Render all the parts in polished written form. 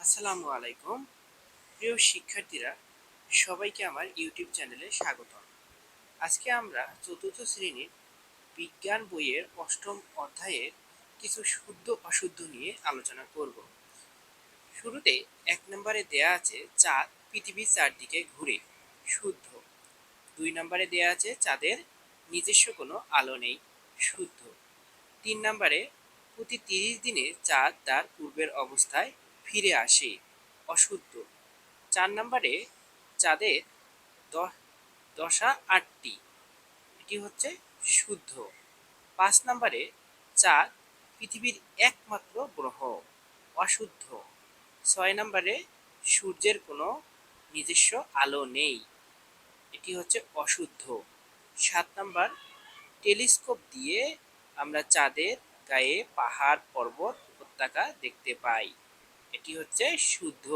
আসসালামু আলাইকুম। প্রিয় শিক্ষার্থীরা, সবাইকে আমার ইউটিউব চ্যানেলে স্বাগতম। আজকে আমরা চতুর্থ শ্রেণীর বিজ্ঞান বইয়ের অষ্টম অধ্যায়ের কিছু শুদ্ধ অশুদ্ধ নিয়ে আলোচনা করব। শুরুতে ১ নম্বরে দেয়া আছে চাঁদ পৃথিবীর চারদিকে ঘুরে, শুদ্ধ। ২ নম্বরে দেয়া আছে চাঁদের নিজস্ব কোনো আলো নেই, শুদ্ধ। ৩ নম্বরে প্রতি ৩০ দিনে চাঁদ তার পূর্বের অবস্থায় ফিরে আসে, অশুদ্ধ। ৪ নম্বরে চাঁদের দশা ৮টি, এটি হচ্ছে শুদ্ধ। ৫ নম্বরে চাঁদ পৃথিবীর একমাত্র গ্রহ, অশুদ্ধ। ৬ নম্বরে সূর্যের কোনো নিজস্ব আলো নেই, এটি হচ্ছে অশুদ্ধ। ৭ নম্বর টেলিস্কোপ দিয়ে আমরা চাঁদের গায়ে পাহাড় পর্বত উপত্যকা দেখতে পাই, এটি হচ্ছে শুদ্ধ।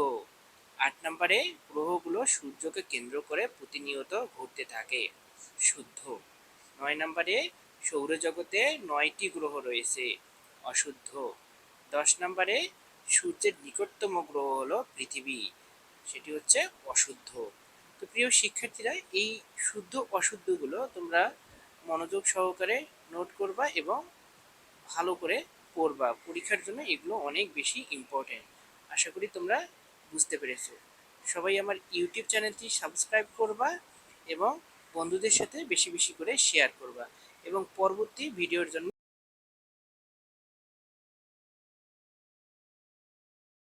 ৮ নম্বরে গ্রহগুলো সূর্যকে কেন্দ্র করে প্রতিনিয়ত ঘুরতে থাকে, শুদ্ধ। ৯ নম্বরে সৌরজগতে ৯টি গ্রহ রয়েছে, অশুদ্ধ। ১০ নম্বরে সূর্যের নিকটতম গ্রহ হলো পৃথিবী, সেটি হচ্ছে অশুদ্ধ। তো প্রিয় শিক্ষার্থীরা, এই শুদ্ধ অশুদ্ধগুলো তোমরা মনোযোগ সহকারে নোট করবা এবং ভালো করে পড়বা। পরীক্ষার জন্য এগুলো অনেক বেশি ইম্পর্টেন্ট। আশা করি তোমরা বুঝতে পেরেছো। সবাই আমার ইউটিউব চ্যানেলটি সাবস্ক্রাইব করবা এবং বন্ধুদের সাথে বেশি বেশি করে শেয়ার করবা এবং পরবর্তী ভিডিওর জন্য